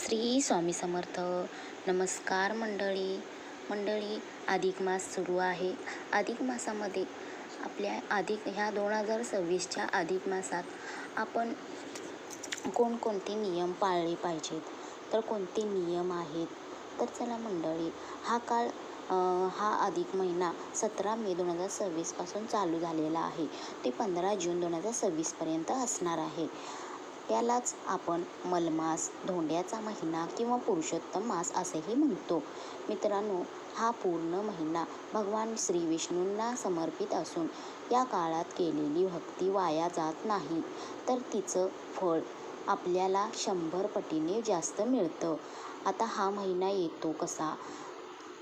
श्री स्वामी समर्थ. नमस्कार मंडळी. अधिक मास सुरू आहे. अधिक मासामध्ये ह्या 2026च्या अधिक मासात आपण कोणकोणते नियम पाळले पाहिजेत, तर कोणते नियम आहेत, तर चला मंडळी, हा अधिक महिना 17 मे 2026 पासून चालू झालेला आहे. ते 15 जून 2026 असणार आहे. त्यालाच आपण मलमास, धोंड्याचा महिना किंवा पुरुषोत्तम मास असेही म्हणतो. मित्रांनो, हा पूर्ण महिना भगवान श्री विष्णूंना समर्पित असून या काळात केलेली भक्ती वाया जात नाही, तर तिचं फळ आपल्याला 100 पटीने जास्त मिळतं. आता हा महिना येतो कसा,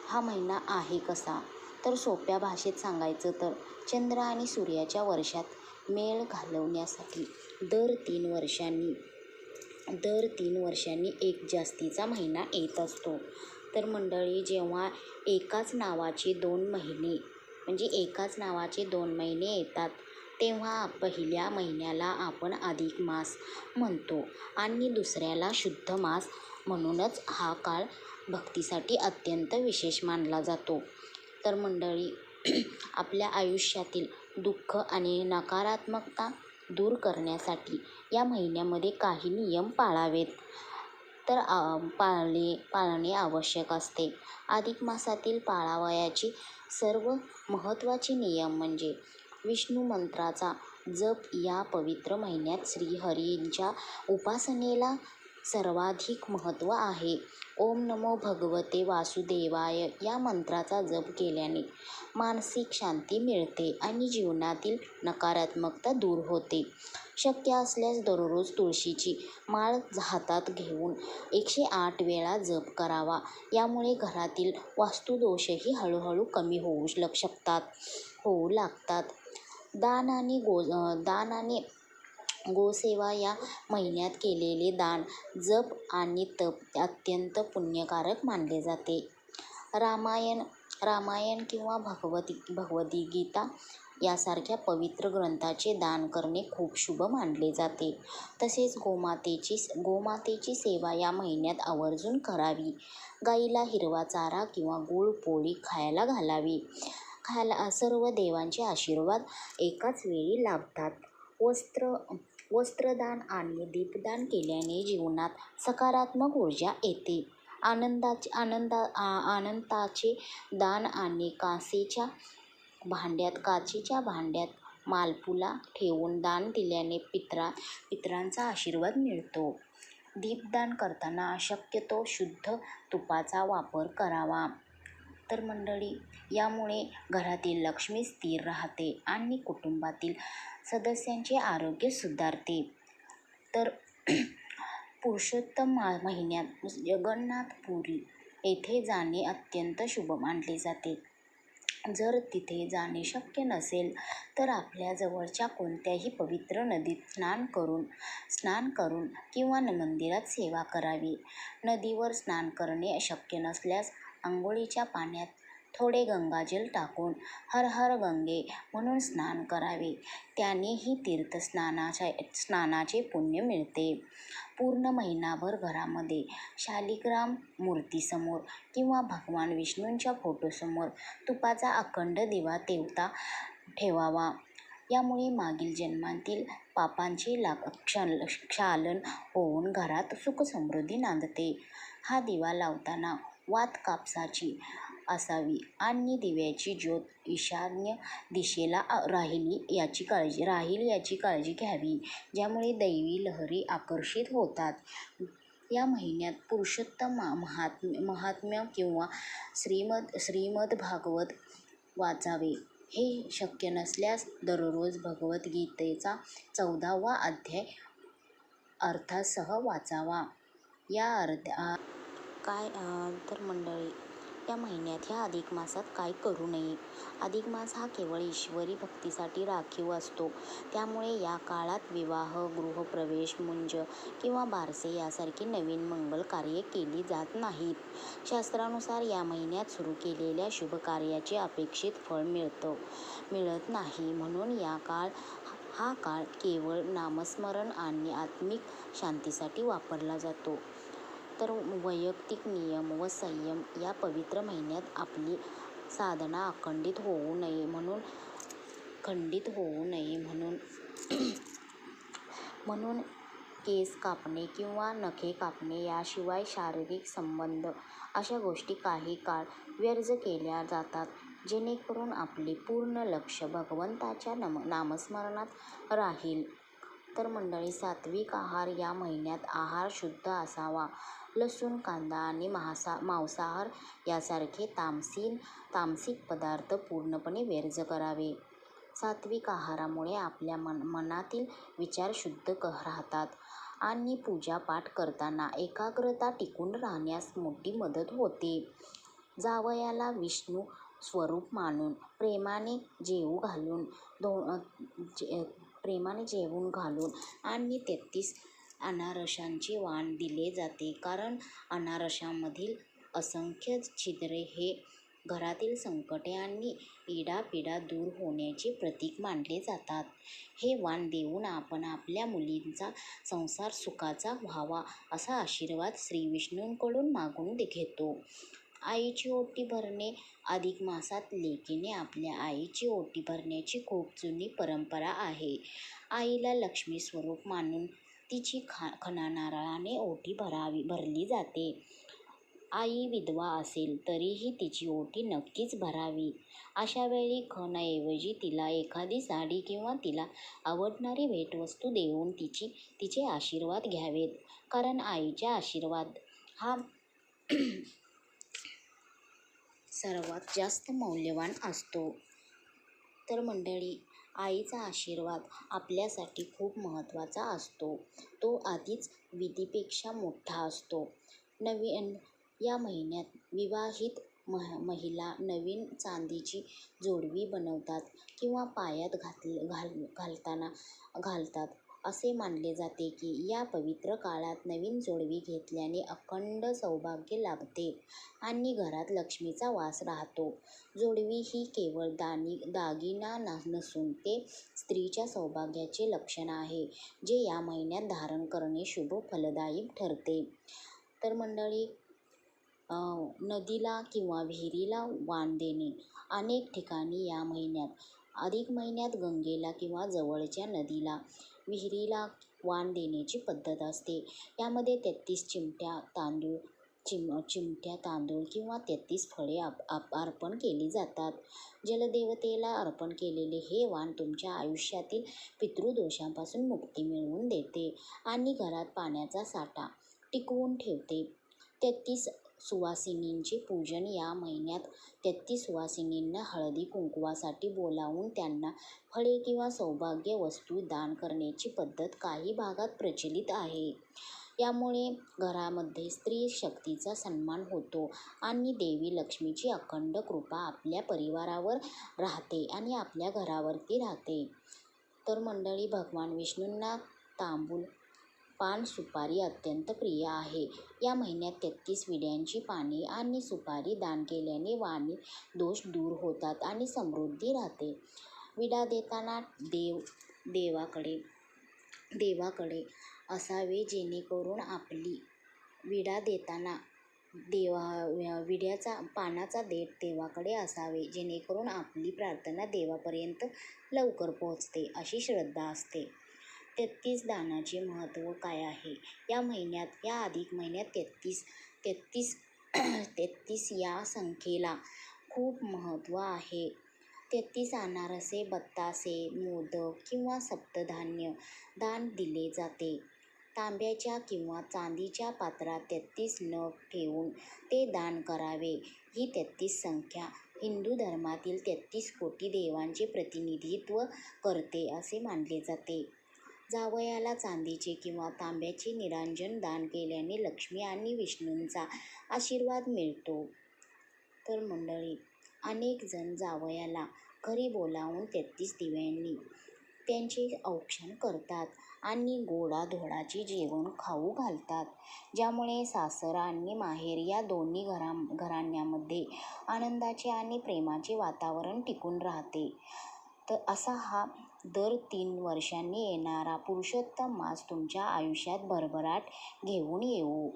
हा महिना आहे कसा, तर सोप्या भाषेत सांगायचं तर चंद्र आणि सूर्याच्या वर्षात मेळ घालवण्यासाठी दर 3 वर्षांनी एक जास्तीचा महिना येत असतो. तर मंडळी, जेव्हा एकाच नावाचे दोन महिने येतात, तेव्हा पहिल्या महिन्याला आपण अधिक मास म्हणतो आणि दुसऱ्याला शुद्ध मास. म्हणूनच हा काळ भक्तीसाठी अत्यंत विशेष मानला जातो. तर मंडळी, आपल्या आयुष्यातील दुःख आणि नकारात्मकता दूर करण्यासाठी या महिन्यामध्ये काही नियम पाळावेत, तर पाळणे आवश्यक असते. अधिक मासातील पाळावयाचे सर्व महत्त्वाचे नियम म्हणजे विष्णू मंत्राचा जप. या पवित्र महिन्यात श्रीहरींच्या उपासनेला सर्वाधिक महत्त्व आहे. ओम नमो भगवते वासुदेवाय या मंत्राचा जप केल्याने मानसिक शांती मिळते आणि जीवनातील नकारात्मकता दूर होते. शक्य असल्यास दररोज तुळशीची माळ हातात घेऊन 108 वेळा जप करावा. यामुळे घरातील वास्तुदोषही हळूहळू कमी होऊ लागतात. दान आणि गोसेवा. या महिन्यात केलेले दान, जप आणि तप अत्यंत पुण्यकारक मानले जाते. रामायण किंवा भगवद्गीता यासारख्या पवित्र ग्रंथाचे दान करणे खूप शुभ मानले जाते. तसेच गोमातेची सेवा या महिन्यात आवर्जून करावी. गाईला हिरवा चारा किंवा गूळ पोळी खायला घालावी. सर्व देवांचे आशीर्वाद एकाच वेळी लाभतात. वस्त्रदान आणि दीपदान केल्याने जीवनात सकारात्मक ऊर्जा येते. अन्नाचे दान आणि काचेच्या भांड्यात मालपुला ठेवून दान दिल्याने पितरांचा आशीर्वाद मिळतो. दीपदान करताना शक्यतो शुद्ध तुपाचा वापर करावा. तर मंडळी, यामुळे घरातील लक्ष्मी स्थिर राहते आणि कुटुंबातील सदस्यांचे आरोग्य सुधारते. तर पुरुषोत्तम महिन्यात जगन्नाथपुरी येथे जाणे अत्यंत शुभ मानले जाते. जर तिथे जाणे शक्य नसेल, तर आपल्या जवळच्या कोणत्याही पवित्र नदीत स्नान करून किंवा मंदिरात सेवा करावी. नदीवर स्नान करणे अशक्य नसल्यास आंघोळीच्या पाण्यात थोडे गंगाजल टाकून हर हर गंगे म्हणून स्नान करावे. त्यानेही तीर्थस्नानाचे पुण्य मिळते. पूर्ण महिनाभर घरामध्ये शालिग्राम मूर्तीसमोर किंवा भगवान विष्णूंच्या फोटोसमोर तुपाचा अखंड दिवा ठेवावा. यामुळे मागील जन्मातील पापांचे क्षालन होऊन घरात सुखसमृद्धी नांदते. हा दिवा लावताना वात कापसाची असावी आणि दिव्याची ज्योत ईशान्य दिशेला राहील याची काळजी घ्यावी, ज्यामुळे दैवी लहरी आकर्षित होतात. या महिन्यात पुरुषोत्तम महात्म्य किंवा श्रीमद भागवत वाचावे. हे शक्य नसल्यास दररोज भगवद्गीतेचा 14वा अध्याय अर्थासह वाचावा. तर मंडळी, या महिन्यात ह्या अधिक मासात काय करू नये. अधिक मास हा केवळ ईश्वरी भक्तीसाठी राखीव असतो. त्यामुळे या काळात विवाह, गृहप्रवेश, मुंज किंवा बारसे यासारखी नवीन मंगल कार्ये केली जात नाहीत. शास्त्रानुसार या महिन्यात सुरू केलेल्या शुभ कार्याचे अपेक्षित फळ मिळत नाही. म्हणून हा काळ केवळ नामस्मरण आणि आत्मिक शांतीसाठी वापरला जातो. तर वैयक्तिक नियम व संयम या पवित्र महिन्यात आपली साधना खंडित होऊ नये म्हणून केस कापणे किंवा नखे कापणे याशिवाय शारीरिक संबंध अशा गोष्टी काही काळ व्यर्थ केल्या जातात, जेणेकरून आपले पूर्ण लक्ष भगवंताच्या नामस्मरणात राहील. तर मंडळी, सात्विक आहार या महिन्यात आहार शुद्ध असावा. लसूण, कांदा आणि मांसाहार यासारखे तामसिक पदार्थ पूर्णपणे वर्ज करावे. सात्विक आहारामुळे आपल्या मनातील विचार शुद्ध राहतात आणि पूजापाठ करताना एकाग्रता टिकून राहण्यास मोठी मदत होते. जावयाला विष्णू स्वरूप मानून प्रेमाने जेवू घालून आणि 33 अनारसांचे वाण दिले जाते, कारण अनारसांमधील असंख्य छिद्रे हे घरातील संकटे आणि इडापिडा दूर होण्याचे प्रतीक मानले जातात. हे वाण देऊन आपण आपल्या मुलींचा संसार सुखाचा व्हावा असा आशीर्वाद श्रीविष्णूंकडून मागून घेतो. आईची ओटी भरणे. अधिक मासात लेकीने आपल्या आईची ओटी भरण्याची खूप जुनी परंपरा आहे. आईला लक्ष्मी स्वरूप मानून तिची खणानारळाने ओटी भरली जाते. आई विधवा असेल तरीही तिची ओटी नक्कीच भरावी. अशा वेळी खणाऐवजी तिला एखादी साडी किंवा तिला आवडणारी भेटवस्तू देऊन तिचे आशीर्वाद घ्यावेत, कारण आईचा आशीर्वाद हा सर्वात जास्त मौल्यवान असतो. तर मंडळी, आईचा आशीर्वाद आपल्यासाठी खूप महत्त्वाचा असतो. तो आधीच विधीपेक्षा मोठा असतो. या महिन्यात विवाहित महिला नवीन चांदीची जोडवी बनवतात किंवा पायात घालतात. असे मानले जाते की या पवित्र काळात नवीन जोडवी घेतल्याने अखंड सौभाग्य लाभते आणि घरात लक्ष्मीचा वास राहतो. जोडवी ही केवळ दागिना नसून ते स्त्रीच्या सौभाग्याचे लक्षण आहे, जे या महिन्यात धारण करणे शुभ फलदायी ठरते. तर मंडळी, नदीला किंवा विहिरीला वाण देणे. अनेक ठिकाणी या अधिक महिन्यात गंगेला किंवा जवळच्या नदीला, विहिरीला वाण देण्याची पद्धत असते. यामध्ये 33 चिमट्या तांदूळ किंवा 33 फळे अर्पण केली जातात. जलदेवतेला अर्पण केलेले हे वाण तुमच्या आयुष्यातील पितृदोषांपासून मुक्ती मिळवून देते आणि घरात पाण्याचा साठा टिकवून ठेवते. 33 सुवासिनींचे पूजन. या महिन्यात 33 सुवासिनींना हळदी कुंकवासाठी बोलावून त्यांना फळे किंवा सौभाग्य वस्तू दान करण्याची पद्धत काही भागात प्रचलित आहे. यामुळे घरामध्ये स्त्री शक्तीचा सन्मान होतो आणि देवी लक्ष्मीची अखंड कृपा आपल्या परिवारावर राहते आणि आपल्या घरावरती राहते. तर मंडळी, भगवान विष्णूंना तांबूल, पान, सुपारी अत्यंत प्रिय आहे. या महिन्यात 33 विड्याची पाने आणि सुपारी दान केल्याने वाणी दोष दूर होतात आणि समृद्धी राहते. विडा देताना देवाकडे असावे, जेणेकरून आपली विडा देताना विड्याचा पानाचा देठ देवाकडे असावे, जेणेकरून आपली प्रार्थना देवापर्यंत लवकर पोहोचते, अशी श्रद्धा असते. 33 दानाचे महत्त्व काय आहे? या अधिक महिन्यात 33 या संख्येला खूप महत्त्व आहे. 33 अनारसे, बत्तासे, मोदक किंवा सप्तधान्य दान दिले जाते. तांब्याच्या किंवा चांदीच्या पात्रात 33 नग ठेवून ते दान करावे. ही 33 संख्या हिंदू धर्मातील 33 कोटी देवांचे प्रतिनिधित्व करते असे मानले जाते. जावयाला चांदीचे किंवा तांब्याचे निरांजन दान केल्याने लक्ष्मी आणि विष्णूंचा आशीर्वाद मिळतो. तर मंडळी, अनेक जण जावयाला घरी बोलावून 33 दिव्यांनी त्यांचे औक्षण करतात आणि गोडाधोडाचे जेवण खाऊ घालतात, ज्यामुळे सासर आणि माहेर या दोन्ही घराण्यांमध्ये आनंदाचे आणि प्रेमाचे वातावरण टिकून राहते. तर असा हा दर 3 वर्षांनी येणारा पुरुषोत्तम मास तुमच्या आयुष्यात भरभराट घेऊन येवो.